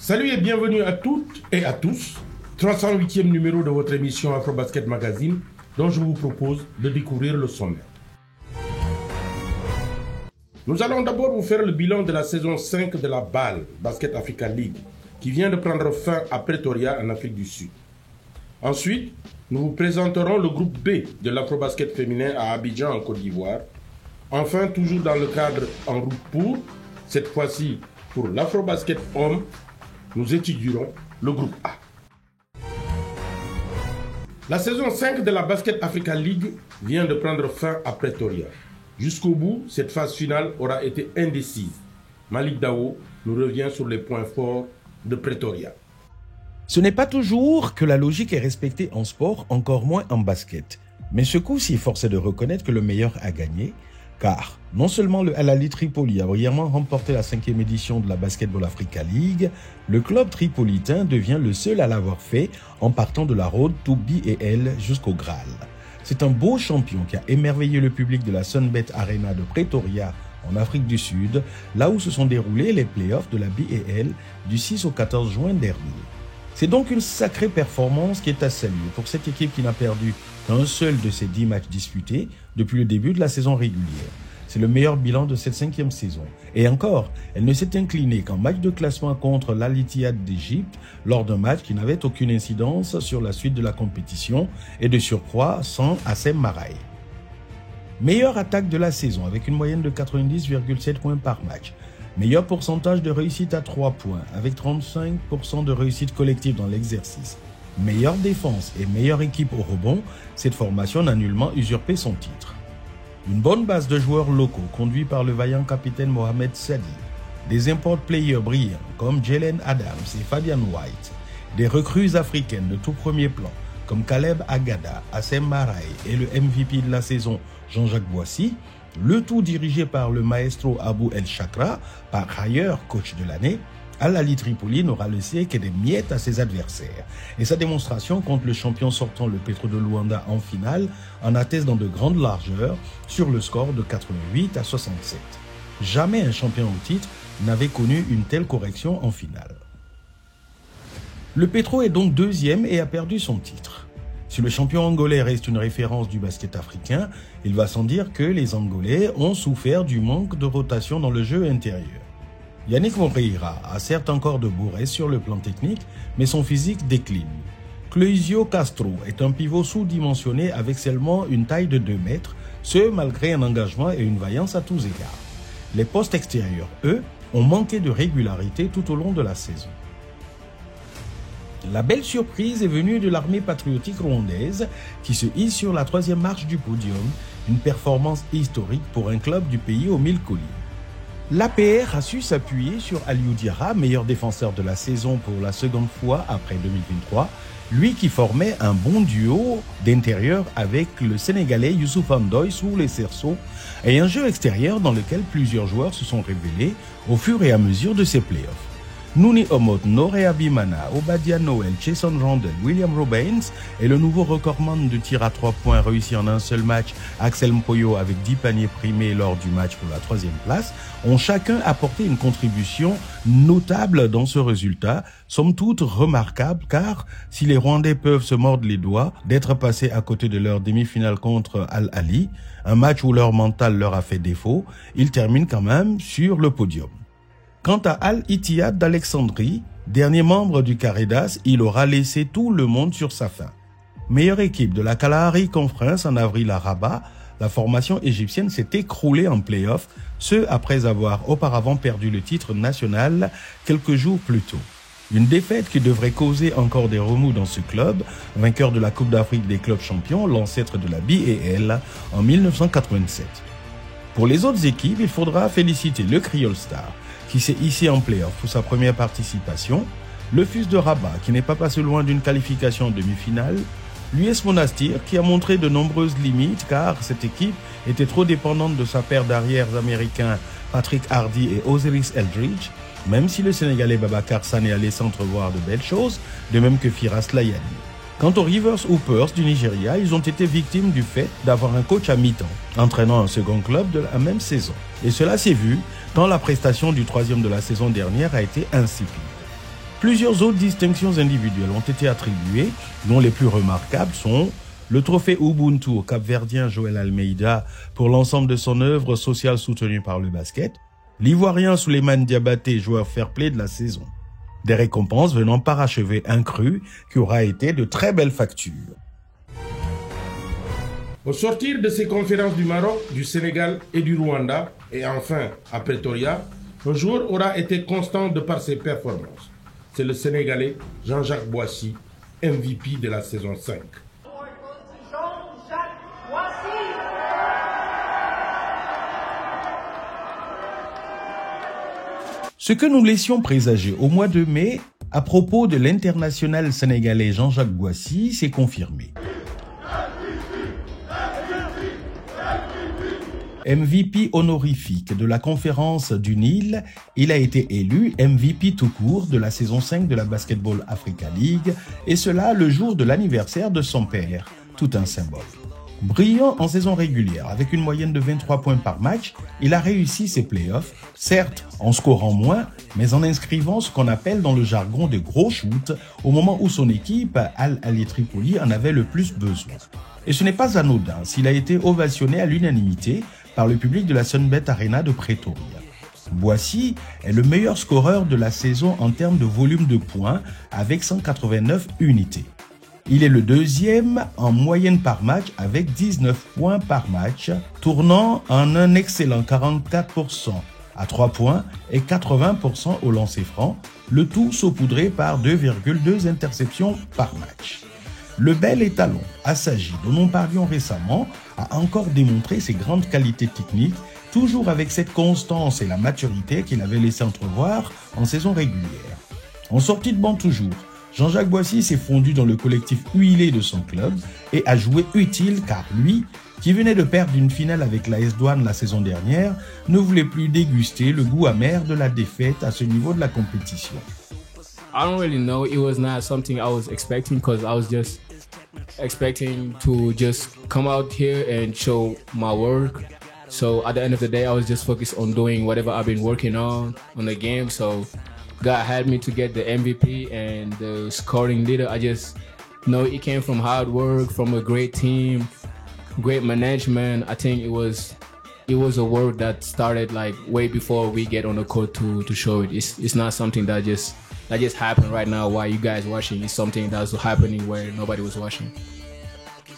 Salut et bienvenue à toutes et à tous. 308e numéro de votre émission Afrobasket Magazine, dont je vous propose de découvrir le sommaire. Nous allons d'abord vous faire le bilan de la saison 5 de la BAL, Basket Africa League, qui vient de prendre fin à Pretoria en Afrique du Sud. Ensuite, nous vous présenterons le groupe B de l'Afrobasket féminin à Abidjan en Côte d'Ivoire. Enfin, toujours dans le cadre en route pour, cette fois-ci pour l'Afrobasket homme, nous étudierons le groupe A. La saison 5 de la Basket Africa League vient de prendre fin à Pretoria. Jusqu'au bout, cette phase finale aura été indécise. Malik Dawo nous revient sur les points forts de Pretoria. Ce n'est pas toujours que la logique est respectée en sport, encore moins en basket. Mais ce coup-ci, force est de reconnaître que le meilleur a gagné, car non seulement le Al Ahly Tripoli a brillamment remporté la 5e édition de la Basketball Africa League, le club tripolitain devient le seul à l'avoir fait en partant de la road to BAL jusqu'au Graal. C'est un beau champion qui a émerveillé le public de la Sunbet Arena de Pretoria en Afrique du Sud, là où se sont déroulés les playoffs de la BAL du 6 au 14 juin dernier. C'est donc une sacrée performance qui est à saluer pour cette équipe qui n'a perdu qu'un seul de ses 10 matchs disputés depuis le début de la saison régulière. C'est le meilleur bilan de cette 5e saison. Et encore, elle ne s'est inclinée qu'en match de classement contre l'Al Ittihad d'Égypte lors d'un match qui n'avait aucune incidence sur la suite de la compétition et de surcroît sans Assem Maraï. Meilleure attaque de la saison avec une moyenne de 90,7 points par match. Meilleur pourcentage de réussite à 3 points avec 35% de réussite collective dans l'exercice. Meilleure défense et meilleure équipe au rebond, cette formation n'a nullement usurpé son titre. Une bonne base de joueurs locaux conduits par le vaillant capitaine Mohamed Sadi, des import players brillants comme Jalen Adams et Fabian White, des recrues africaines de tout premier plan comme Caleb Agada, Assem Maraï et le MVP de la saison Jean-Jacques Boissy, le tout dirigé par le maestro Abou El Chakra, par ailleurs coach de l'année. Al Ahly Tripoli n'aura laissé que des miettes à ses adversaires. Et sa démonstration contre le champion sortant, le Petro de Luanda, en finale, en atteste dans de grandes largeurs sur le score de 88-67. Jamais un champion au titre n'avait connu une telle correction en finale. Le Petro est donc deuxième et a perdu son titre. Si le champion angolais reste une référence du basket africain, il va sans dire que les Angolais ont souffert du manque de rotation dans le jeu intérieur. Yannick Moreira a certes encore de beaux restes sur le plan technique, mais son physique décline. Cloizio Castro est un pivot sous-dimensionné avec seulement une taille de 2 mètres, ce malgré un engagement et une vaillance à tous égards. Les postes extérieurs, eux, ont manqué de régularité tout au long de la saison. La belle surprise est venue de l'armée patriotique rwandaise qui se hisse sur la 3e marche du podium, une performance historique pour un club du pays aux 1000 collines. L'APR a su s'appuyer sur Aliou Diarra, meilleur défenseur de la saison pour la seconde fois après 2023, lui qui formait un bon duo d'intérieur avec le Sénégalais Youssouf Ndoye sous les cerceaux et un jeu extérieur dans lequel plusieurs joueurs se sont révélés au fur et à mesure de ces playoffs. Nouni Omot, Noré Abimana, Obadia Noël, Jason Randle, William Robins et le nouveau recordman de tir à 3 points réussi en un seul match, Axel Mpoyo avec 10 paniers primés lors du match pour la 3e place, ont chacun apporté une contribution notable dans ce résultat, somme toute remarquable car si les Rwandais peuvent se mordre les doigts d'être passés à côté de leur demi-finale contre Al Ahly, un match où leur mental leur a fait défaut, ils terminent quand même sur le podium. Quant à Al Ittihad d'Alexandrie, dernier membre du Caridas, il aura laissé tout le monde sur sa faim. Meilleure équipe de la Kalahari Conference en avril à Rabat, la formation égyptienne s'est écroulée en play-off, ce après avoir auparavant perdu le titre national quelques jours plus tôt. Une défaite qui devrait causer encore des remous dans ce club, vainqueur de la Coupe d'Afrique des clubs champions, l'ancêtre de la BAL, en 1987. Pour les autres équipes, il faudra féliciter le Creole Star, qui s'est hissé en play-off pour sa première participation, le FUS de Rabat, qui n'est pas passé loin d'une qualification en demi-finale, l'US Monastir, qui a montré de nombreuses limites car cette équipe était trop dépendante de sa paire d'arrières américains Patrick Hardy et Osiris Eldridge, même si le Sénégalais Babacar Sané allait s'entrevoir de belles choses, de même que Firas Layani. Quant aux Rivers Hoopers du Nigeria, ils ont été victimes du fait d'avoir un coach à mi-temps, entraînant un second club de la même saison. Et cela s'est vu tant la prestation du 3e de la saison dernière a été insipide. Plusieurs autres distinctions individuelles ont été attribuées, dont les plus remarquables sont le trophée Ubuntu au Cap-Verdien Joël Almeida pour l'ensemble de son œuvre sociale soutenue par le basket, l'Ivoirien Souleymane Diabaté, joueur fair-play de la saison. Des récompenses venant parachever un cru qui aura été de très belle facture. Au sortir de ces conférences du Maroc, du Sénégal et du Rwanda, et enfin à Pretoria, un joueur aura été constant de par ses performances. C'est le Sénégalais Jean-Jacques Boissy, MVP de la saison 5. Ce que nous laissions présager au mois de mai à propos de l'international sénégalais Jean-Jacques Boissy s'est confirmé. MVP honorifique de la conférence du Nil, il a été élu MVP tout court de la saison 5 de la Basketball Africa League, et cela le jour de l'anniversaire de son père, tout un symbole. Brillant en saison régulière avec une moyenne de 23 points par match, il a réussi ses playoffs, certes en scorant moins, mais en inscrivant ce qu'on appelle dans le jargon des gros shoots au moment où son équipe, Al Ahly Tripoli, en avait le plus besoin. Et ce n'est pas anodin s'il a été ovationné à l'unanimité par le public de la Sunbet Arena de Pretoria. Boissy est le meilleur scoreur de la saison en termes de volume de points avec 189 unités. Il est le deuxième en moyenne par match avec 19 points par match, tournant en un excellent 44% à 3 points et 80% au lancer franc, le tout saupoudré par 2,2 interceptions par match. Le bel étalon, Assagi, dont nous parlions récemment, a encore démontré ses grandes qualités techniques, toujours avec cette constance et la maturité qu'il avait laissé entrevoir en saison régulière. En sortie de banc toujours, Jean-Jacques Boissy s'est fondu dans le collectif huilé de son club et a joué utile car lui, qui venait de perdre une finale avec l'AS Douanes la saison dernière, ne voulait plus déguster le goût amer de la défaite à ce niveau de la compétition. I don't really know. It was not something I was expecting because I was just expecting to just come out here and show my work. So at the end of the day, I was just focused on doing whatever I've been working on the game. So God had me to get the MVP and the scoring leader. I just know it came from hard work, from a great team, great management. I think it was a work that started like way before we get on the court to show it. It's not something that just happened right now while you guys watching. It's something that's happening where nobody was watching.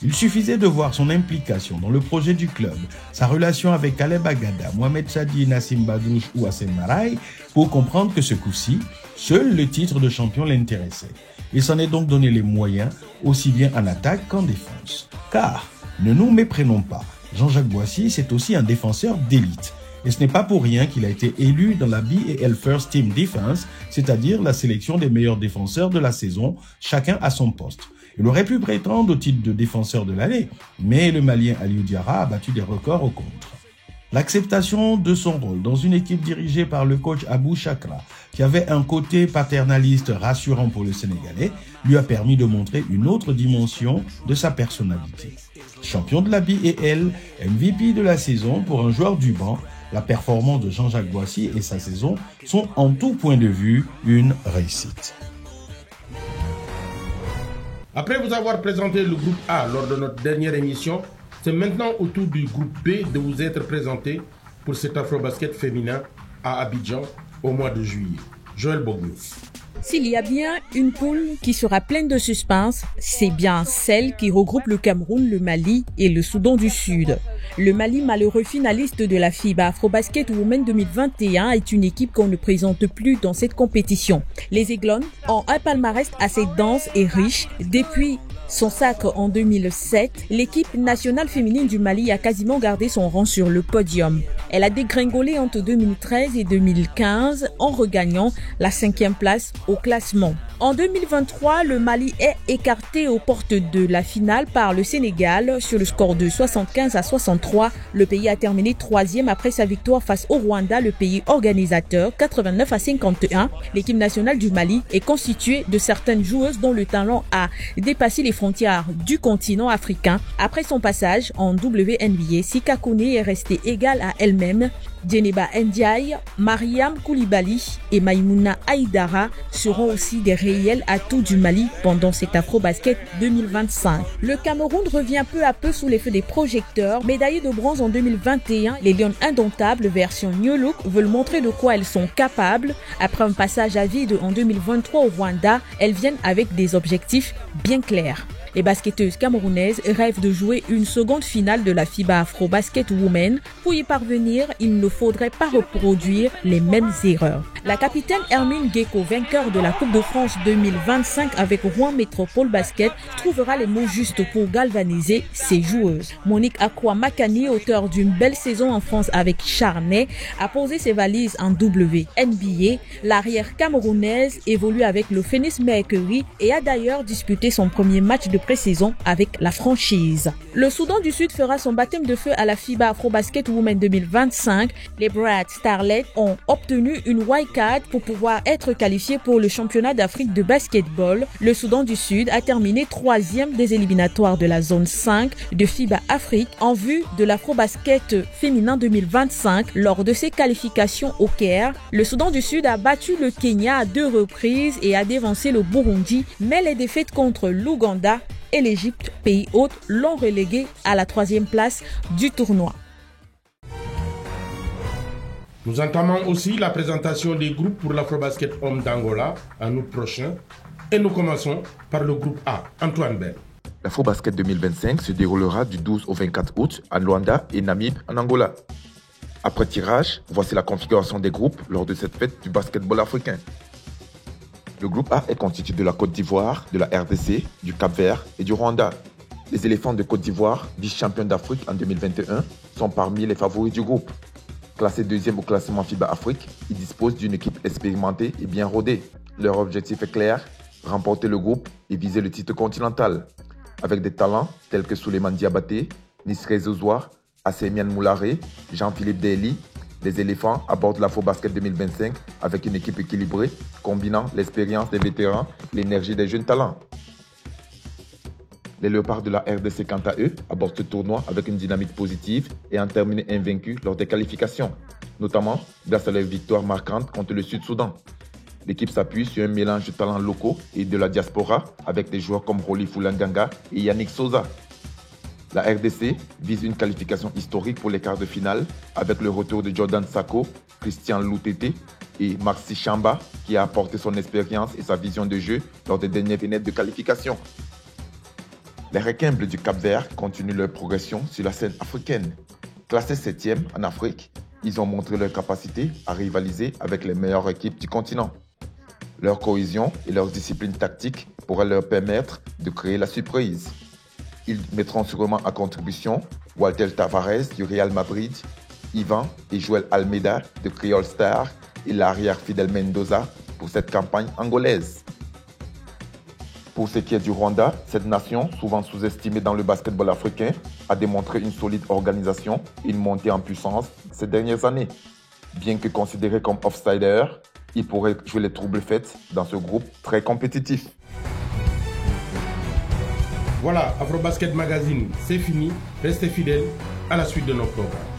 Il suffisait de voir son implication dans le projet du club, sa relation avec Kaleb Agada, Mohamed Chadi, Nassim Badouche ou Hassem Maraï pour comprendre que ce coup-ci, seul le titre de champion l'intéressait. Il s'en est donc donné les moyens, aussi bien en attaque qu'en défense. Car, ne nous méprenons pas, Jean-Jacques Boissy, c'est aussi un défenseur d'élite. Et ce n'est pas pour rien qu'il a été élu dans la BAL First Team Defense, c'est-à-dire la sélection des meilleurs défenseurs de la saison, chacun à son poste. Il aurait pu prétendre au titre de défenseur de l'année, mais le Malien Aliou Diarra a battu des records au contre. L'acceptation de son rôle dans une équipe dirigée par le coach Abou Chakra, qui avait un côté paternaliste rassurant pour le Sénégalais, lui a permis de montrer une autre dimension de sa personnalité. Champion de la BAL, MVP de la saison pour un joueur du banc, la performance de Jean-Jacques Boissy et sa saison sont en tout point de vue une réussite. Après vous avoir présenté le groupe A lors de notre dernière émission, c'est maintenant au tour du groupe B de vous être présenté pour cet Afrobasket féminin à Abidjan au mois de juillet. Joël Bognou. S'il y a bien une poule qui sera pleine de suspense, c'est bien celle qui regroupe le Cameroun, le Mali et le Soudan du Sud. Le Mali, malheureux finaliste de la FIBA Afrobasket Women 2021, est une équipe qu'on ne présente plus dans cette compétition. Les Aiglones ont un palmarès assez dense et riche. Depuis son sacre en 2007, l'équipe nationale féminine du Mali a quasiment gardé son rang sur le podium. Elle a dégringolé entre 2013 et 2015 en regagnant la 5e place au classement. En 2023, le Mali est écarté aux portes de la finale par le Sénégal sur le score de 75-63. Le pays a terminé 3e après sa victoire face au Rwanda, le pays organisateur, 89-51. L'équipe nationale du Mali est constituée de certaines joueuses dont le talent a dépassé les frontières du continent africain. Après son passage en WNBA, Sika Kone est restée égale à elle-même Djeneba Ndiaye, Mariam Koulibaly et Maïmouna Aïdara seront aussi des réels atouts du Mali pendant cet Afrobasket 2025. Le Cameroun revient peu à peu sous les feux des projecteurs. Médaillées de bronze en 2021, les Lions indomptables version New Look veulent montrer de quoi elles sont capables. Après un passage à vide en 2023 au Rwanda, elles viennent avec des objectifs bien clairs. Les basketteuses camerounaises rêvent de jouer une seconde finale de la FIBA Afrobasket Women. Pour y parvenir, il ne faudrait pas reproduire les mêmes erreurs. La capitaine Hermine Gecko, vainqueur de la Coupe de France 2025 avec Rouen Métropole Basket, trouvera les mots justes pour galvaniser ses joueuses. Monique Akwa Makani, auteure d'une belle saison en France avec Charnay, a posé ses valises en WNBA. L'arrière camerounaise évolue avec le Phoenix Mercury et a d'ailleurs disputé son premier match de pré-saison avec la franchise. Le Soudan du Sud fera son baptême de feu à la FIBA Afrobasket Women 2025. Les Brad Starlets ont obtenu une wildcard pour pouvoir être qualifiés pour le championnat d'Afrique de basketball. Le Soudan du Sud a terminé 3e des éliminatoires de la zone 5 de FIBA Afrique en vue de l'Afrobasket féminin 2025. Lors de ses qualifications au Caire, le Soudan du Sud a battu le Kenya à 2 reprises et a dévancé le Burundi, mais les défaites contre l'Ouganda et l'Égypte, pays hôte, l'ont relégué à la 3e place du tournoi. Nous entamons aussi la présentation des groupes pour l'Afrobasket Homme d'Angola en août prochain. Et nous commençons par le groupe A, Antoine Bell. L'Afrobasket 2025 se déroulera du 12 au 24 août à Luanda et Namib en Angola. Après tirage, voici la configuration des groupes lors de cette fête du basketball africain. Le groupe A est constitué de la Côte d'Ivoire, de la RDC, du Cap-Vert et du Rwanda. Les éléphants de Côte d'Ivoire, vice-champions d'Afrique en 2021, sont parmi les favoris du groupe. Classés 2e au classement FIBA Afrique, ils disposent d'une équipe expérimentée et bien rodée. Leur objectif est clair, remporter le groupe et viser le titre continental. Avec des talents tels que Souleymane Diabaté, Nisré Zouzoua, Assemiane Moularé, Jean-Philippe Daly, les éléphants abordent l'Afrobasket 2025 avec une équipe équilibrée, combinant l'expérience des vétérans et l'énergie des jeunes talents. Les Léopards de la RDC, quant à eux, abordent ce tournoi avec une dynamique positive et ont terminé invaincus lors des qualifications, notamment grâce à leur victoire marquante contre le Sud-Soudan. L'équipe s'appuie sur un mélange de talents locaux et de la diaspora avec des joueurs comme Rolly Foulanganga et Yannick Sosa. La RDC vise une qualification historique pour les quarts de finale avec le retour de Jordan Sako, Christian Loutete et Maxi Chamba qui a apporté son expérience et sa vision de jeu lors des dernières fenêtres de qualification. Les requins bleus du Cap-Vert continuent leur progression sur la scène africaine. Classés 7e en Afrique, ils ont montré leur capacité à rivaliser avec les meilleures équipes du continent. Leur cohésion et leur discipline tactique pourraient leur permettre de créer la surprise. Ils mettront sûrement à contribution Walter Tavares du Real Madrid, Ivan et Joel Almeida de Creole Star et l'arrière Fidel Mendoza pour cette campagne angolaise. Pour ce qui est du Rwanda, cette nation, souvent sous-estimée dans le basketball africain, a démontré une solide organisation et une montée en puissance ces dernières années. Bien que considéré comme outsider, il pourrait jouer les troubles faits dans ce groupe très compétitif. Voilà, Afrobasket Magazine, c'est fini. Restez fidèles à la suite de nos programmes.